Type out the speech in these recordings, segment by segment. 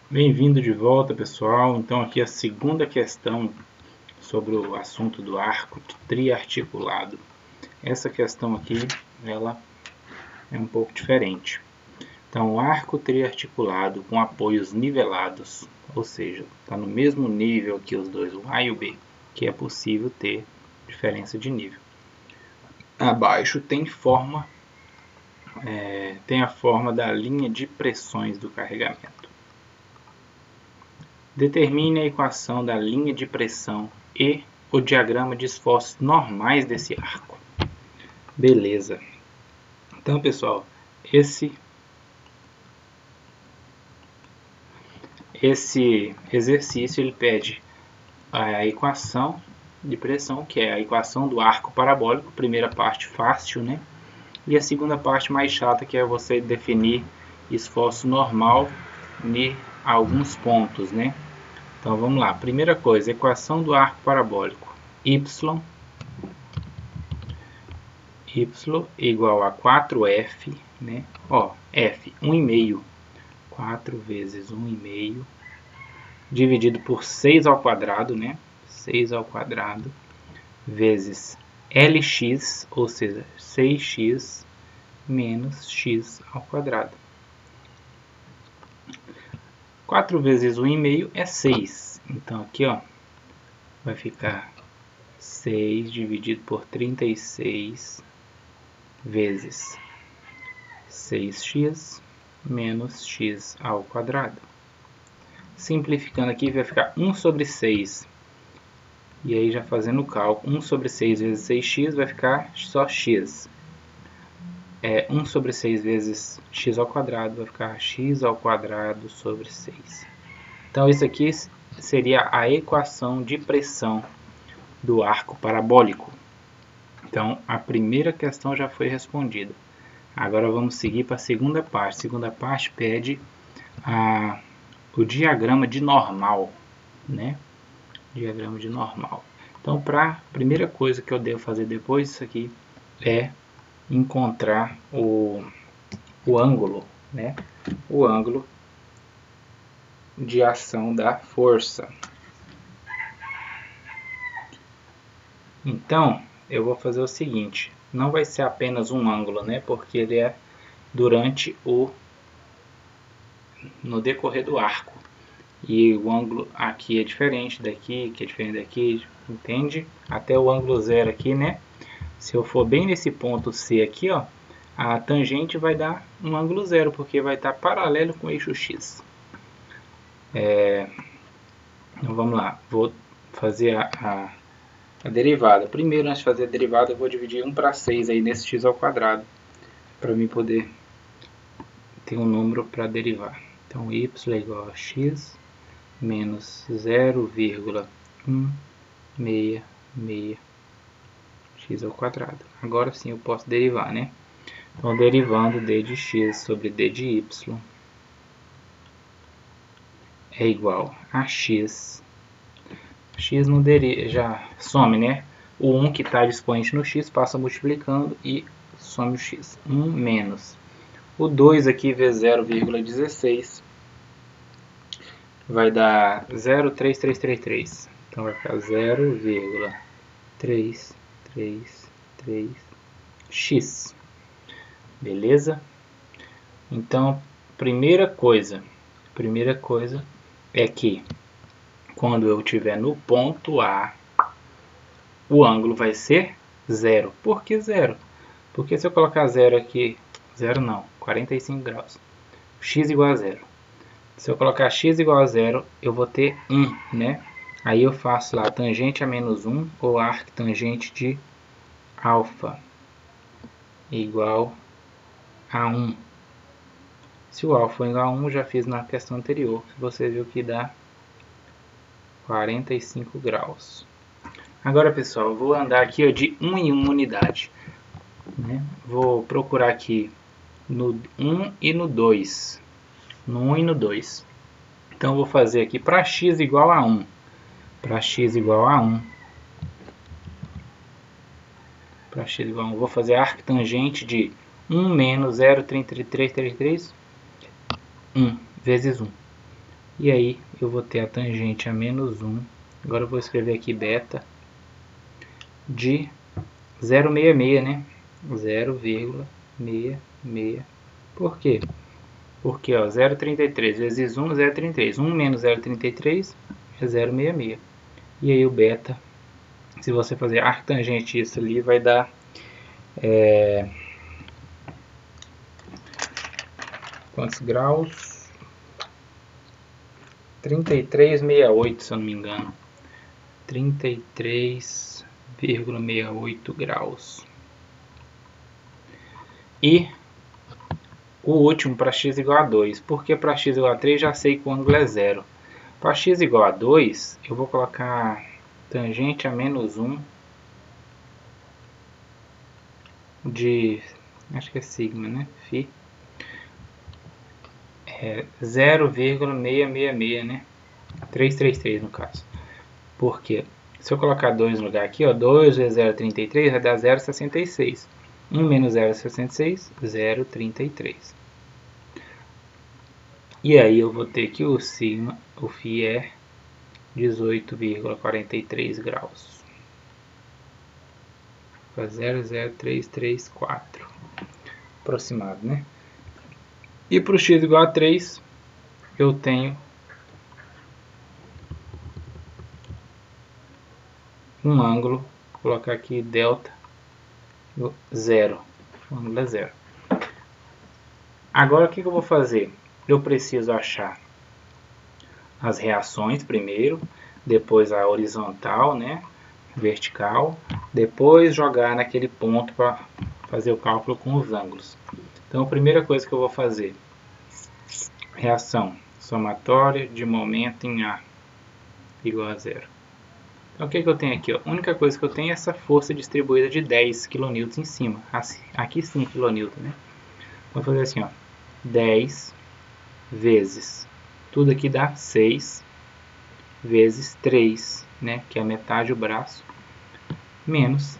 Bem-vindo de volta, pessoal. Então aqui a segunda questão sobre o assunto do arco triarticulado. Essa questão aqui, ela é um pouco diferente. Então, o arco triarticulado com apoios nivelados, ou seja, está no mesmo nível que os dois, o A e o B, que é possível ter diferença de nível. Abaixo tem a forma da linha de pressões do carregamento. Determine a equação da linha de pressão e o diagrama de esforços normais desse arco. Beleza. Então, pessoal, esse exercício ele pede a equação de pressão, que é a equação do arco parabólico, primeira parte fácil, né? E a segunda parte mais chata, que é você definir esforço normal em alguns pontos, né? Então vamos lá, primeira coisa, equação do arco parabólico, y igual a 4f, né? Ó, f, 1,5, 4 vezes 1,5, dividido por 6 ao quadrado, né? 6 ao quadrado, vezes lx, ou seja, 6x menos x ao quadrado. 4 vezes 1,5 é 6. Então aqui, ó, vai ficar 6 dividido por 36 vezes 6x menos x ao quadrado. Simplificando aqui, vai ficar 1 sobre 6. E aí, já fazendo o cálculo, 1 sobre 6 vezes 6x vai ficar só x. 1 sobre 6 vezes x ao quadrado vai ficar x ao quadrado sobre 6. Então, isso aqui seria a equação de pressão do arco parabólico. Então, a primeira questão já foi respondida. Agora vamos seguir para a segunda parte. A segunda parte pede o diagrama de normal, né? Diagrama de normal. Então, a primeira coisa que eu devo fazer depois disso aqui é encontrar o ângulo, né? O ângulo de ação da força. Então, eu vou fazer o seguinte, não vai ser apenas um ângulo, né? Porque ele é no decorrer do arco. E o ângulo aqui é diferente daqui, que é diferente daqui, entende? Até o ângulo zero aqui, né? Se eu for bem nesse ponto C aqui, ó, a tangente vai dar um ângulo zero, porque vai estar paralelo com o eixo X. Então vamos lá, vou fazer a derivada. Primeiro, antes de fazer a derivada, eu vou dividir 1 para 6 aí nesse x ao quadrado, para mim poder ter um número para derivar. Então, y é igual a x menos 0,166 x ao quadrado. Agora sim eu posso derivar, né? Então, derivando d de x sobre d de y é igual a x. X não já some, né? O 1 que está dispoente no x passa multiplicando e some o x. 1 menos. O 2 aqui vezes 0,16 vai dar 0,3333. Então vai ficar 0,333x. Beleza? Então, primeira coisa é que quando eu estiver no ponto A, o ângulo vai ser zero. Por que zero? Porque se eu colocar zero aqui, zero não, 45 graus, x igual a zero. Se eu colocar x igual a zero, eu vou ter 1, né? Aí eu faço lá tangente a menos 1, ou arctangente de alfa igual a 1. Se o alfa for igual a 1, eu já fiz na questão anterior, você viu que dá 45 graus. Agora, pessoal, eu vou andar aqui ó, de 1 em 1 unidade. Né? Vou procurar aqui no 1 e no 2. No 1 e no 2. Então, eu vou fazer aqui para x igual a 1. Para x igual a 1. Para x igual a 1, vou fazer arctangente de 1 menos 0,3333. 1 vezes 1. E aí eu vou ter a tangente a menos 1. Agora eu vou escrever aqui beta de 0,66, né? 0,66. Por quê? Porque, ó, 0,33 vezes 1, 0,33. 1 menos 0,33 é 0,66. E aí o beta, se você fazer arctangente isso ali, vai dar... quantos graus? 33,68, se eu não me engano. 33,68 graus. E o último para x igual a 2. Porque para x igual a 3 já sei que o ângulo é 0. Para x igual a 2, eu vou colocar tangente a menos 1 de... acho que é sigma, né? Φ. 0,666, né? 333 no caso. Por quê? Se eu colocar 2 no lugar aqui, ó, 2 vezes 0,33 vai dar 0,66. 1 menos 0,66, 0,33. E aí eu vou ter que o sigma, o φ é 18,43 graus. 0,0334. Aproximado, né? E para o x igual a 3, eu tenho um ângulo, vou colocar aqui delta 0. O ângulo é 0. Agora o que eu vou fazer? Eu preciso achar as reações primeiro, depois a horizontal, né? Vertical, depois jogar naquele ponto para fazer o cálculo com os ângulos. Então a primeira coisa que eu vou fazer, reação somatória de momento em A igual a 0. Então o que eu tenho aqui? Ó? A única coisa que eu tenho é essa força distribuída de 10 kN em cima. Aqui sim kN, né? Vou fazer assim, ó, 10 vezes, tudo aqui dá 6 vezes 3, né? Que é a metade do braço, menos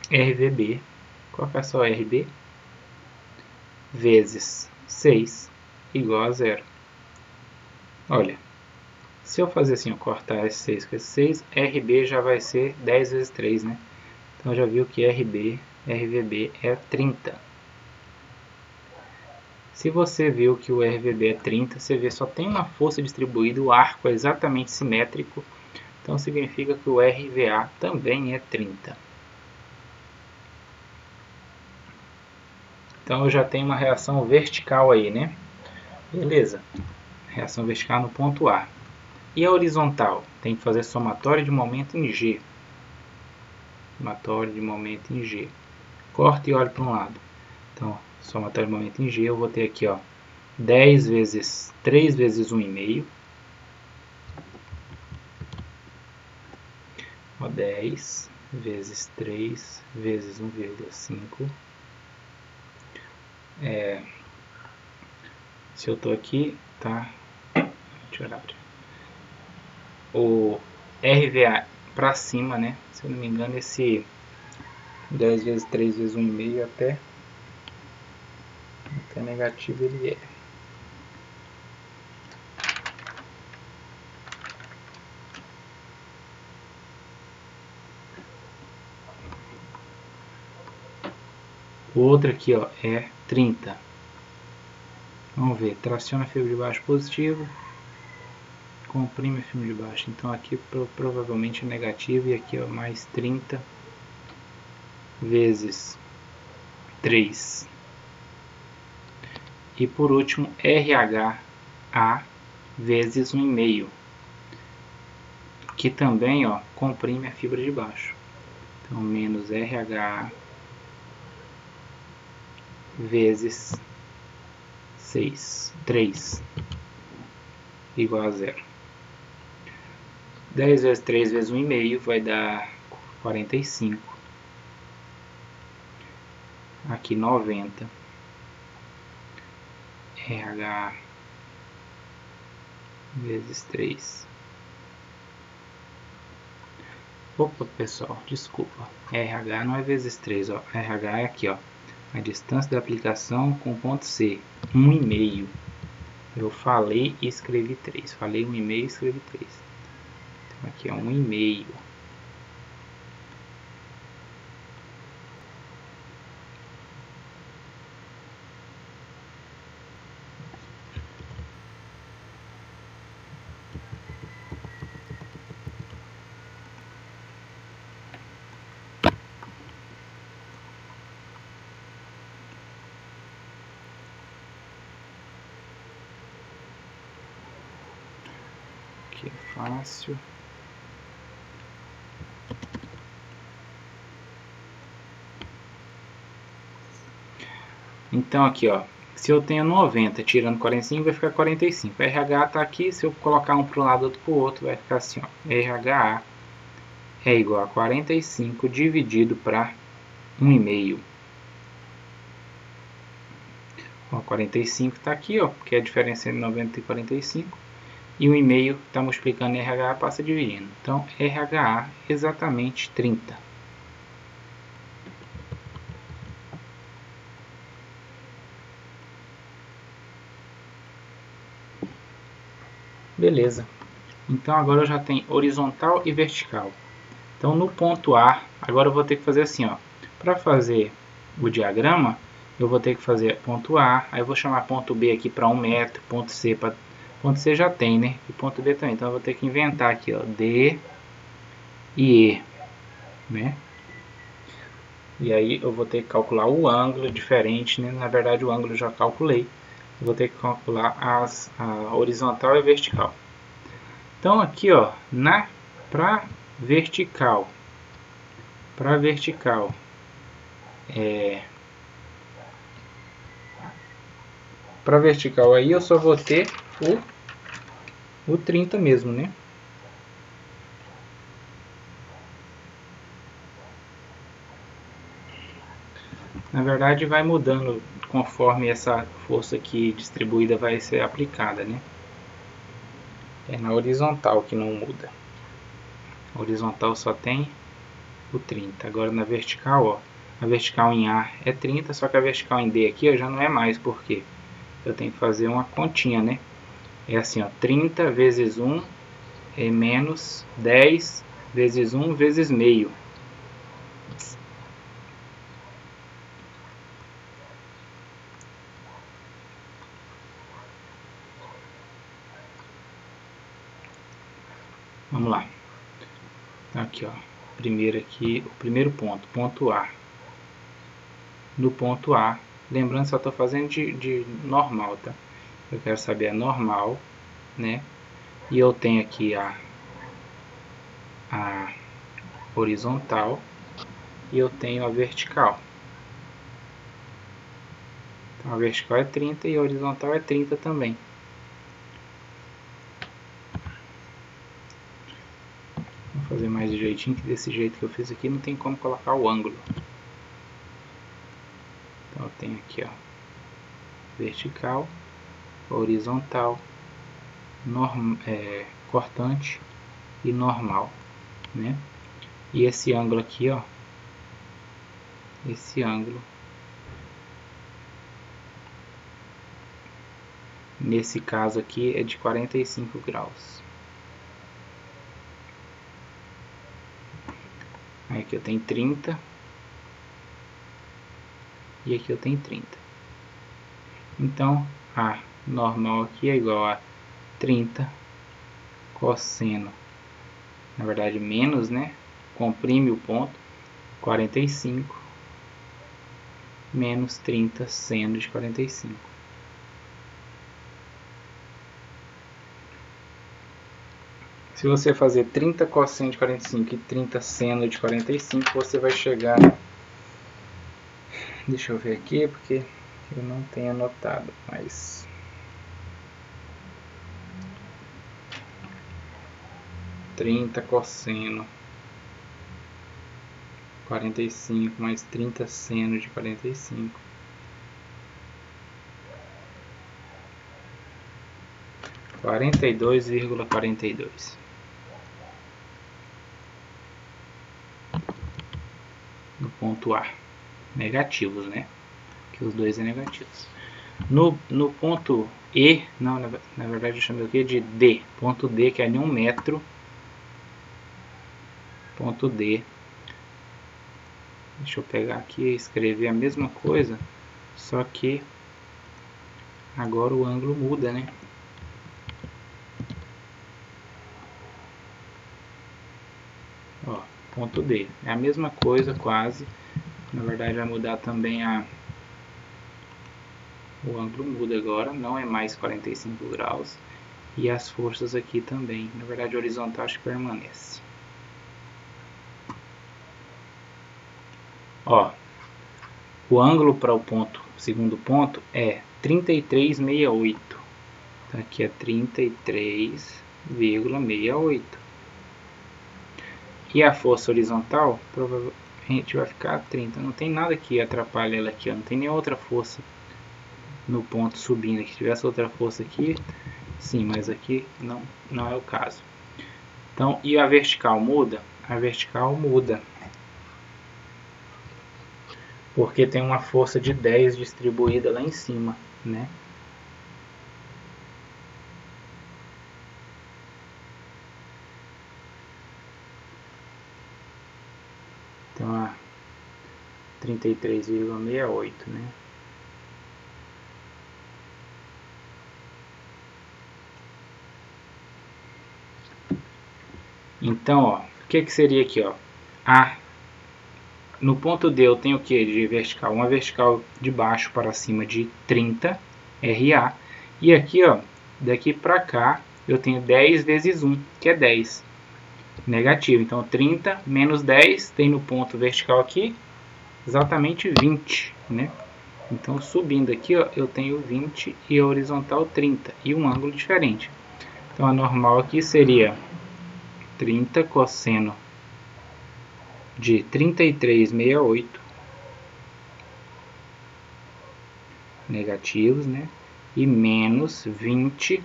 RVB. Qual que é só RB? Vezes 6 igual a 0. Olha, se eu fazer assim, eu cortar esse 6 com esse 6, RB já vai ser 10 vezes 3, né? Então já viu que RVB é 30. Se você viu que o RVB é 30, você vê só tem uma força distribuída, o arco é exatamente simétrico, então significa que o RVA também é 30. Então eu já tenho uma reação vertical aí, né? Beleza. Reação vertical no ponto A. E a horizontal? Tem que fazer somatório de momento em G. Somatório de momento em G. Corta e olha para um lado. Então, somatório de momento em G, eu vou ter aqui, ó, 10 vezes 3 vezes 1,5. 10 vezes 3 vezes 1,5. Se eu estou aqui, tá? O RVA para cima, né? Se eu não me engano, esse 10 vezes 3 vezes 1,5 até negativo ele é. O outro aqui, ó, é 30. Vamos ver, traciona fibra de baixo positivo, comprime a fibra de baixo. Então aqui provavelmente é negativo, e aqui, ó, mais 30 vezes 3. E por último, RHA vezes 1,5, que também, ó, comprime a fibra de baixo. Então menos RHA vezes 3 igual a 0. 10 vezes 3 vezes 1,5 vai dar 45. Aqui 90. RH vezes 3. Opa, pessoal, desculpa. RH não é vezes 3, ó. RH é aqui, ó. A distância da aplicação com o ponto C, 1,5. Eu falei e escrevi 3. Falei 1,5 e escrevi 3. Então aqui é 1,5. Aqui é fácil. Então aqui, ó, se eu tenho 90 tirando 45 vai ficar 45. RH tá aqui, se eu colocar um para um lado outro para o outro vai ficar assim, ó, RH é igual a 45 dividido para 1,5. Ó, 45 está aqui, ó, que é a diferença entre 90 e 45. E 1,5 está multiplicando RH, passa dividindo. Então, RH exatamente 30. Beleza. Então, agora eu já tenho horizontal e vertical. Então, no ponto A, agora eu vou ter que fazer assim, ó. Para fazer o diagrama, eu vou ter que fazer ponto A, aí eu vou chamar ponto B aqui para 1 metro, ponto C para... Ponto C já tem, né? E ponto B também. Então, eu vou ter que inventar aqui, ó, D e E, né? E aí eu vou ter que calcular o ângulo diferente, né? Na verdade o ângulo eu já calculei. Eu vou ter que calcular a horizontal e a vertical. Então aqui, ó, para vertical aí eu só vou ter o 30 mesmo, né? Na verdade vai mudando conforme essa força aqui distribuída vai ser aplicada, né? É na horizontal que não muda. A horizontal só tem o 30. Agora na vertical, ó, a vertical em A é 30, só que a vertical em D aqui ó, já não é mais, porque eu tenho que fazer uma continha, né? É assim, ó, 30 vezes 1 é menos 10 vezes 1 vezes meio. Vamos lá. Então aqui, ó, primeiro aqui, o primeiro ponto, ponto A. No ponto A, lembrando, só estou fazendo de normal, tá? Eu quero saber a normal, né? E eu tenho aqui a horizontal e eu tenho a vertical. Então a vertical é 30 e a horizontal é 30 também. Vou fazer mais direitinho, que desse jeito que eu fiz aqui não tem como colocar o ângulo. Então eu tenho aqui, ó, vertical, horizontal, cortante e normal, né? E esse ângulo aqui, ó, esse ângulo, nesse caso aqui é de 45 graus. Aí aqui eu tenho 30 e aqui eu tenho 30. Então a normal aqui é igual a 30 cosseno, na verdade menos, né? Comprime o ponto, 45 menos 30 seno de 45. Se você fazer 30 cosseno de 45 e 30 seno de 45, você vai chegar... Deixa eu ver aqui, porque eu não tenho anotado, mas... cosseno 45 mais 30 seno de 45. Quarenta e 42,42. No ponto A. Negativos, né? Que os dois é negativos. No ponto E, não, na verdade eu chamei aqui de D, ponto D, que é em 1 metro, ponto D. Deixa eu pegar aqui e escrever a mesma coisa, só que agora o ângulo muda, né? Ó, ponto D, é a mesma coisa quase, na verdade vai mudar também o ângulo muda agora, não é mais 45 graus, e as forças aqui também, na verdade horizontal acho que permanece. Ó, o ângulo para o segundo ponto é 33,68. Então aqui é 33,68. E a força horizontal provavelmente vai ficar 30. Não tem nada que atrapalhe ela aqui, ó. Não tem nem outra força no ponto subindo. Se tivesse outra força aqui, sim, mas aqui não é o caso. Então, e a vertical muda? A vertical muda, porque tem uma força de 10 distribuída lá em cima, né? Então, a 33,68, né? Então, ó, o que seria aqui, ó? No ponto D eu tenho o que de vertical? Uma vertical de baixo para cima de 30 RA. E aqui, ó, daqui para cá eu tenho 10 vezes 1, que é 10. Negativo. Então 30 menos 10 tem no ponto vertical aqui exatamente 20, né? Então subindo aqui, ó, eu tenho 20 e a horizontal 30 e um ângulo diferente. Então a normal aqui seria 30 cosseno de 33,68 negativos, né? E menos 20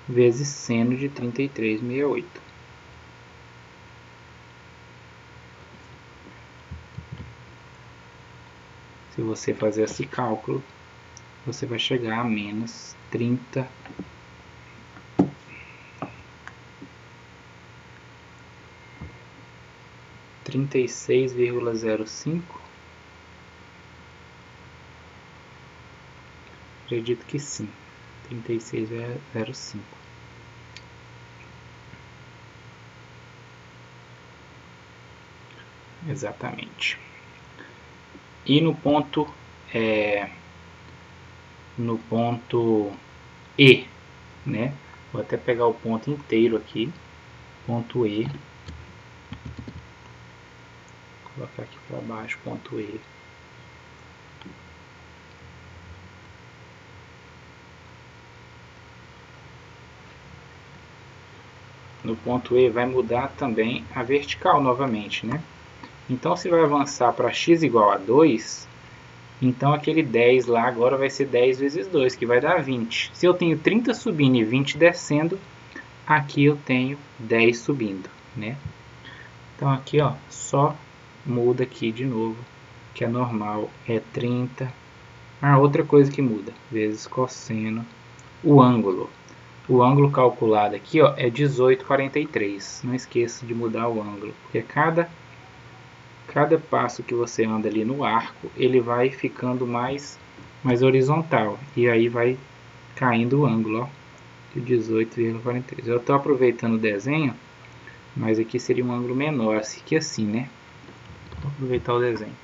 vezes seno de 33,68. Se você fazer esse cálculo, você vai chegar a menos 36,05. Acredito que sim, 36,05. Exatamente. E no ponto E, né? Vou até pegar o ponto inteiro aqui, ponto E. Vou colocar aqui para baixo, ponto E. No ponto E vai mudar também a vertical novamente, né? Então, se vai avançar para x igual a 2, então aquele 10 lá agora vai ser 10 vezes 2, que vai dar 20. Se eu tenho 30 subindo e 20 descendo, aqui eu tenho 10 subindo, né? Então aqui, ó, só muda aqui de novo, que a normal é 30. Outra coisa que muda, vezes cosseno, o ângulo. O ângulo calculado aqui, ó, é 18,43. Não esqueça de mudar o ângulo, porque cada passo que você anda ali no arco, ele vai ficando mais horizontal. E aí vai caindo o ângulo, ó, de 18,43. Eu estou aproveitando o desenho, mas aqui seria um ângulo menor, que assim, né? Vou aproveitar o desenho.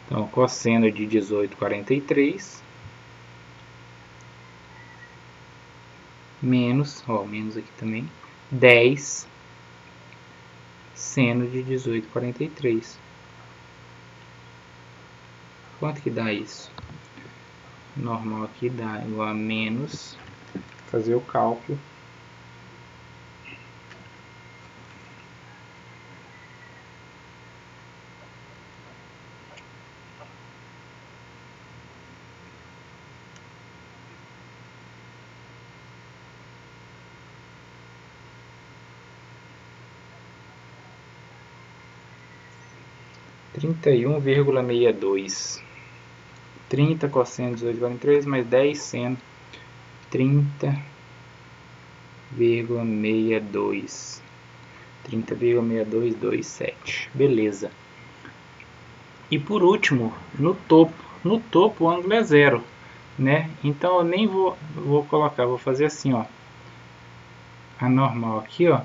Então, cosseno de 18,43 menos, ó, menos aqui também, 10 seno de 18,43. Quanto que dá isso? Normal aqui dá igual a menos, fazer o cálculo, (31,62). 30 cosseno de 18,43 mais 10 seno 30,62. 30,6227. Beleza. E por último, no topo o ângulo é zero, né? Então eu nem vou colocar, vou fazer assim, ó. A normal aqui, ó,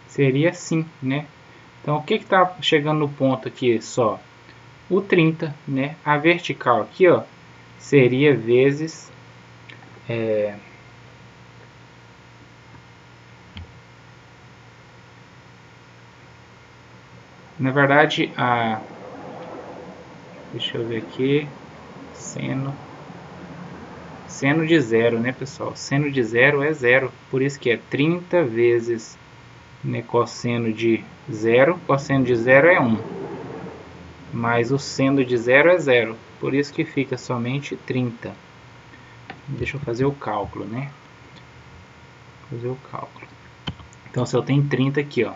seria assim, né? Então o que está chegando no ponto aqui só? O 30, né? A vertical aqui, ó, seria vezes na verdade deixa eu ver aqui, seno de zero, né, pessoal? Seno de zero é zero, por isso que é 30 vezes, né, cosseno de zero. Cosseno de zero é 1, mas o seno de zero é zero, por isso que fica somente 30. Deixa eu fazer o cálculo, né? Então se eu tenho 30 aqui, ó,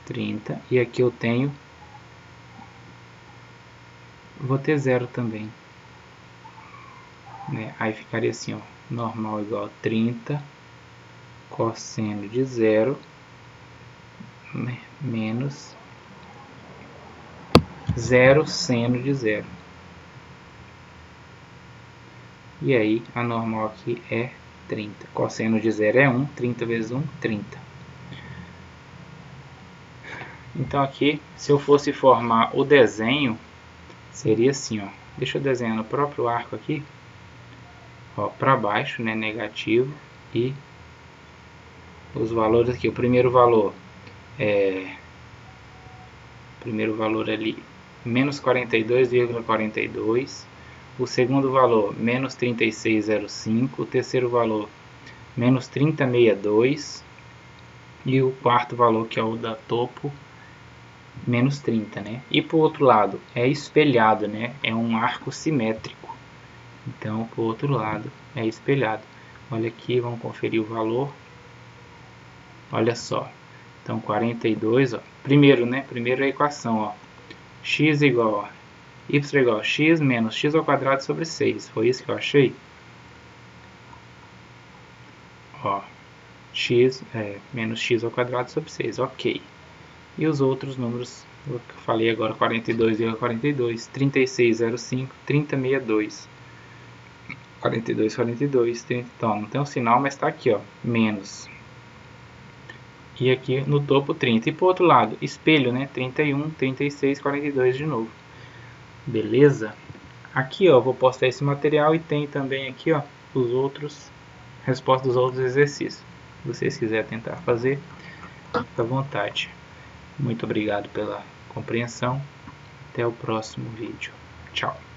30, e aqui eu tenho, vou ter zero também, né? Aí ficaria assim, ó, normal igual a 30 cosseno de zero, né, menos 0 seno de zero. E aí a normal aqui é 30. Cosseno de zero é 1, 30 vezes 1, 30. Então aqui, se eu fosse formar o desenho, seria assim, ó. Deixa eu desenhar no próprio arco aqui, ó, para baixo, né, negativo, e os valores aqui. O primeiro valor ali, menos 42,42. O segundo valor, menos 36,05. O terceiro valor, menos 30,62. E o quarto valor, que é o da topo, menos 30, né? E para o outro lado, é espelhado, né? É um arco simétrico. Então, para o outro lado, é espelhado. Olha aqui, vamos conferir o valor. Olha só. Então, 42, ó. Primeiro, né? Primeiro a equação, ó. X igual a y igual a x menos x ao quadrado sobre 6. Foi isso que eu achei? Ó, x menos x ao quadrado sobre 6. Ok. E os outros números, eu falei agora, 42,42, 36,05, 30,62. 42, 42, 30. Então, não tem um sinal, mas está aqui, ó, menos. E aqui no topo 30. E para o outro lado, espelho, né? 31, 36, 42 de novo. Beleza? Aqui, ó, vou postar esse material e tem também aqui, ó, os outros, respostas dos outros exercícios. Se vocês quiserem tentar fazer, fica à vontade. Muito obrigado pela compreensão. Até o próximo vídeo. Tchau.